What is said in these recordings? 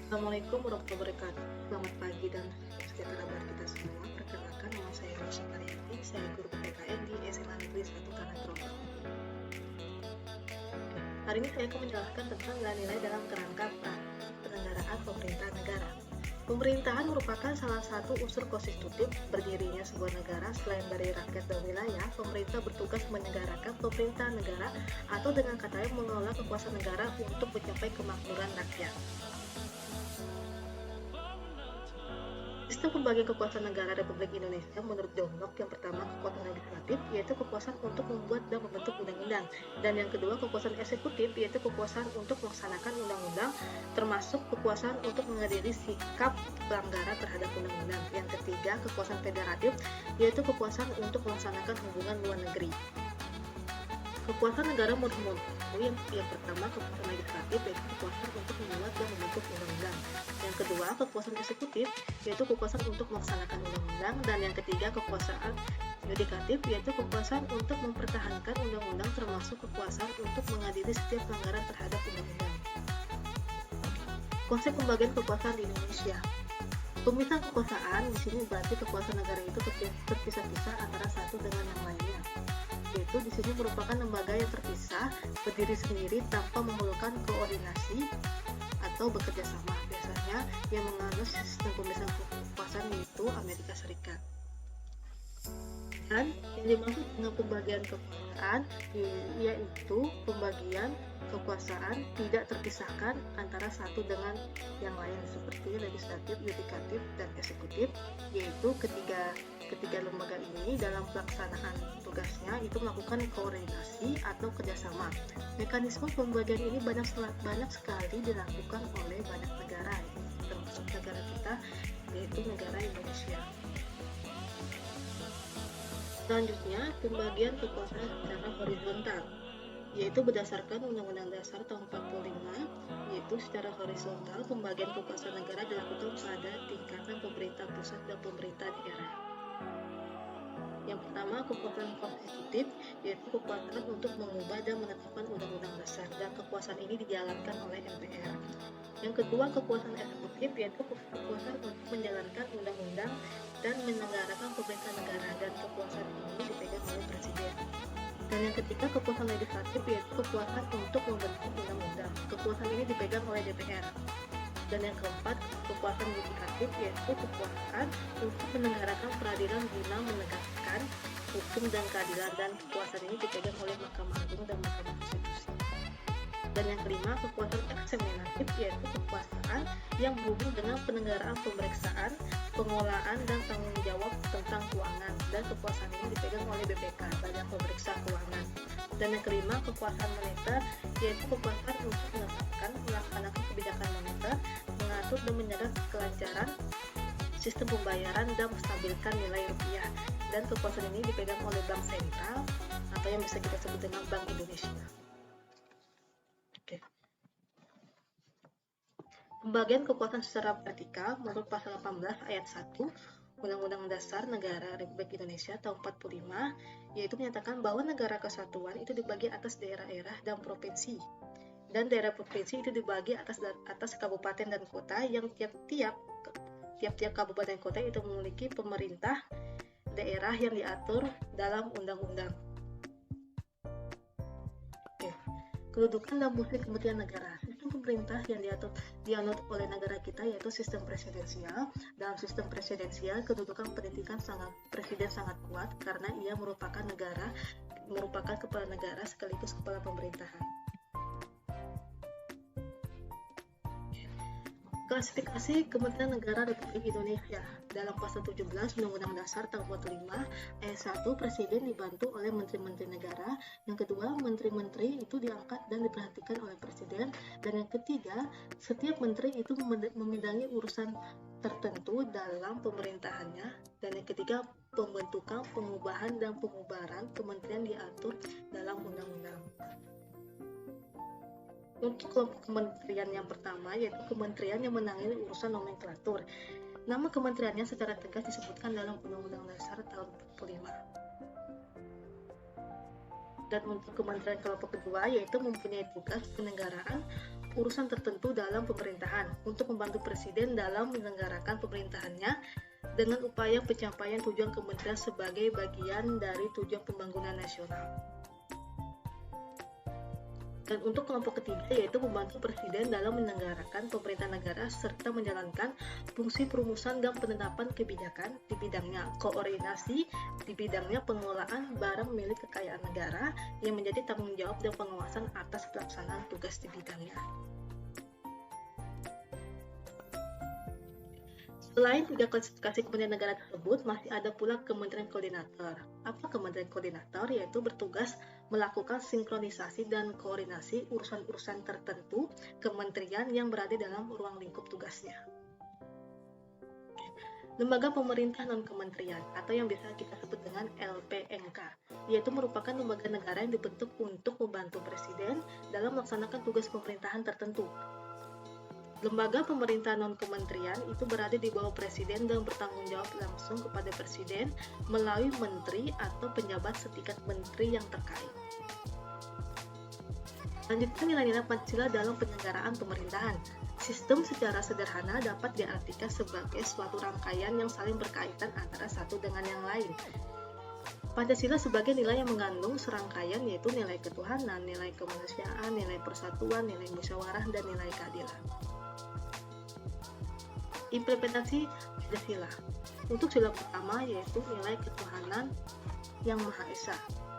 Assalamualaikum warahmatullahi wabarakatuh. Selamat pagi dan sejahtera buat kita semua. Perkenalkan, nama saya Rosy Karyanti. Saya guru PPKN di SMA Negeri 1 Tanah Grosok. Hari ini saya akan menjelaskan tentang nilai-nilai dalam kerangka praktik penyelenggaraan pemerintah negara. Pemerintahan merupakan salah satu unsur konstitutif berdirinya sebuah negara. Selain dari rakyat dan wilayah, pemerintah bertugas menyelenggarakan pemerintahan negara atau dengan kata lain mengelola kekuasaan negara untuk mencapai kemakmuran rakyat. Sistem pembagian kekuasaan negara Republik Indonesia menurut John Locke, yang pertama kekuasaan legislatif, yaitu kekuasaan untuk membuat dan membentuk undang-undang, dan yang kedua kekuasaan eksekutif, yaitu kekuasaan untuk melaksanakan undang-undang, termasuk kekuasaan untuk mengadili sikap pelanggaran terhadap undang-undang. Yang ketiga kekuasaan federatif, yaitu kekuasaan untuk melaksanakan hubungan luar negeri. Kekuasaan negara menurut yang pertama kekuasaan legislatif, yaitu kekuasaan untuk membuat dan membentuk undang-undang. Yang kedua kekuasaan eksekutif, yaitu kekuasaan untuk melaksanakan undang-undang, dan yang ketiga kekuasaan yudikatif, yaitu kekuasaan untuk mempertahankan undang-undang, termasuk kekuasaan untuk mengadili setiap pelanggaran terhadap undang-undang. Konsep pembagian kekuasaan di Indonesia. Pemisahan kekuasaan di sini berarti kekuasaan negara itu terpisah-pisah antara satu dengan yang lainnya, yaitu di sini merupakan lembaga yang terpisah, berdiri sendiri tanpa memerlukan koordinasi atau bekerja sama. Biasanya yang menganut sistem pemisahan kekuasaan yaitu Amerika Serikat. Dan yang dimaksud dengan pembagian kekuasaan yaitu pembagian kekuasaan tidak terpisahkan antara satu dengan yang lain, seperti legislatif, yudikatif, dan eksekutif, yaitu ketiga lembaga ini dalam pelaksanaan tugasnya itu melakukan koordinasi atau kerjasama. Mekanisme pembagian ini banyak sekali dilakukan oleh banyak negara, termasuk negara kita, yaitu negara Indonesia. Selanjutnya, pembagian kekuasaan secara horizontal, yaitu berdasarkan Undang-Undang Dasar tahun 45, yaitu secara horizontal pembagian kekuasaan negara dilakukan pada tingkatan pemerintah pusat dan pemerintah daerah. Yang pertama, kekuasaan konstitutif, yaitu kekuasaan untuk mengubah dan menetapkan undang-undang dasar, dan kekuasaan ini dijalankan oleh MPR. Yang kedua, kekuasaan eksekutif, yaitu kekuasaan untuk menjalankan undang-undang dan menyelenggarakan pemerintah negara, dan kekuasaan ini dipegang oleh presiden. Dan yang ketiga, kekuasaan legislatif, yaitu kekuasaan untuk membentuk undang-undang. Kekuasaan ini dipegang oleh DPR. Dan yang keempat, kekuasaan yudikatif, yaitu kekuasaan untuk menyelenggarakan peradilan guna menegakkan hukum dan keadilan, dan kekuasaan ini dipegang oleh Mahkamah Agung dan Mahkamah Konstitusi. Dan yang kelima, kekuasaan eksaminatif, yaitu kekuasaan yang berhubung dengan penyelenggaraan pemeriksaan, pengelolaan, dan tanggung jawab tentang keuangan, dan kekuasaan ini dipegang oleh BPK, Badan Pemeriksa Keuangan. Dan yang kelima, kekuasaan moneter, yaitu kekuasaan untuk menetapkan, melaksanakan kebijakan moneter, mengatur dan menjaga kelancaran sistem pembayaran, dan menstabilkan nilai rupiah. Dan kekuasaan ini dipegang oleh Bank Sentral, atau yang bisa kita sebut dengan Bank Indonesia. Pembagian kekuasaan secara vertikal menurut pasal 18 ayat 1 Undang-Undang Dasar Negara Republik Indonesia tahun 45, yaitu menyatakan bahwa negara kesatuan itu dibagi atas daerah-daerah dan provinsi. Dan daerah provinsi itu dibagi atas kabupaten dan kota, yang tiap-tiap kabupaten kota itu memiliki pemerintah daerah yang diatur dalam undang-undang. Kedudukan dan fungsi Kementerian Negara. Sistem pemerintah yang dianut oleh negara kita yaitu sistem presidensial. Dalam sistem presidensial, kedudukan presiden sangat kuat karena ia merupakan kepala negara sekaligus kepala pemerintahan. Klasifikasi Kementerian Negara Republik Indonesia. Dalam pasal 17 Undang-Undang Dasar tahun 45 ayat 1, presiden dibantu oleh menteri-menteri negara. Yang kedua, menteri-menteri itu diangkat dan diperhatikan oleh presiden. Dan yang ketiga, setiap menteri itu memegangi urusan tertentu dalam pemerintahannya. Dan yang ketiga, pembentukan, pengubahan, dan pengubaran kementerian diatur dalam undang-undang. Untuk kelompok kementerian yang pertama, yaitu kementerian yang menangani urusan nomenklatur. Nama kementeriannya secara tegas disebutkan dalam Undang-Undang Dasar tahun 45. Dan untuk kementerian kelompok kedua, yaitu mempunyai tugas penyelenggaraan urusan tertentu dalam pemerintahan untuk membantu presiden dalam menyelenggarakan pemerintahannya dengan upaya pencapaian tujuan kementerian sebagai bagian dari tujuan pembangunan nasional. Dan untuk kelompok ketiga yaitu membantu presiden dalam menyelenggarakan pemerintahan negara serta menjalankan fungsi perumusan dan penetapan kebijakan di bidangnya koordinasi, di bidangnya pengelolaan barang milik kekayaan negara yang menjadi tanggung jawab dan pengawasan atas pelaksanaan tugas di bidangnya. Selain tiga klasifikasi kementerian negara tersebut, masih ada pula Kementerian Koordinator. Apa Kementerian Koordinator? Yaitu bertugas melakukan sinkronisasi dan koordinasi urusan-urusan tertentu kementerian yang berada dalam ruang lingkup tugasnya. Lembaga pemerintah non-kementerian atau yang biasa kita sebut dengan LPNK, yaitu merupakan lembaga negara yang dibentuk untuk membantu presiden dalam melaksanakan tugas pemerintahan tertentu. Lembaga pemerintah non-kementerian itu berada di bawah presiden dan bertanggung jawab langsung kepada presiden melalui menteri atau pejabat setingkat menteri yang terkait. Selanjutnya nilai-nilai Pancasila dalam penyelenggaraan pemerintahan. Sistem secara sederhana dapat diartikan sebagai suatu rangkaian yang saling berkaitan antara satu dengan yang lain. Pancasila sebagai nilai yang mengandung serangkaian yaitu nilai ketuhanan, nilai kemanusiaan, nilai persatuan, nilai musyawarah, dan nilai keadilan. Implementasi Pancasila. Untuk sila pertama yaitu nilai ketuhanan yang Maha Esa,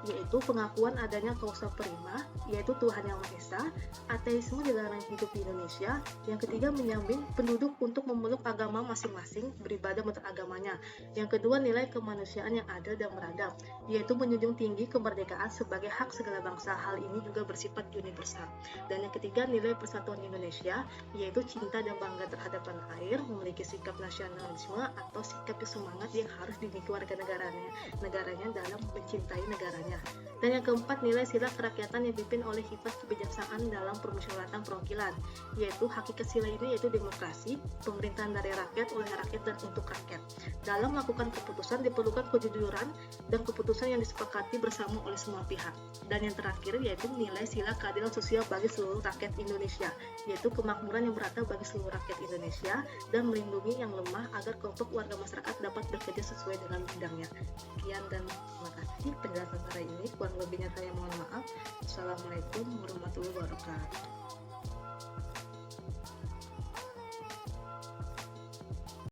yaitu pengakuan adanya kausa prima, yaitu Tuhan yang Maha Esa, ateisme dilarang hidup di Indonesia. Yang ketiga, menjamin penduduk untuk memeluk agama masing-masing, beribadah menurut agamanya. Yang kedua, nilai kemanusiaan yang adil dan beradab, yaitu menjunjung tinggi kemerdekaan sebagai hak segala bangsa. Hal ini juga bersifat universal. Dan yang ketiga, nilai persatuan Indonesia, yaitu cinta dan bangga terhadap tanah air, memiliki sikap nasionalisme atau sikap semangat yang harus dimiliki warga negaranya dalam mencintai negaranya. Dan yang keempat, nilai sila kerakyatan yang dipimpin oleh hikmat kebijaksanaan dalam permusyawaratan perwakilan, yaitu hakikat sila ini yaitu demokrasi, pemerintahan dari rakyat, oleh rakyat, dan untuk rakyat. Dalam melakukan keputusan diperlukan kejujuran dan keputusan yang disepakati bersama oleh semua pihak. Dan yang terakhir yaitu nilai sila keadilan sosial bagi seluruh rakyat Indonesia, yaitu kemakmuran yang merata bagi seluruh rakyat Indonesia dan melindungi yang lemah agar kelompok warga masyarakat dapat bekerja sesuai dengan bidangnya. Sekian dan terima kasih penjelasan hari ini. Kurang lebihnya saya mohon maaf. Assalamualaikum warahmatullahi wabarakatuh.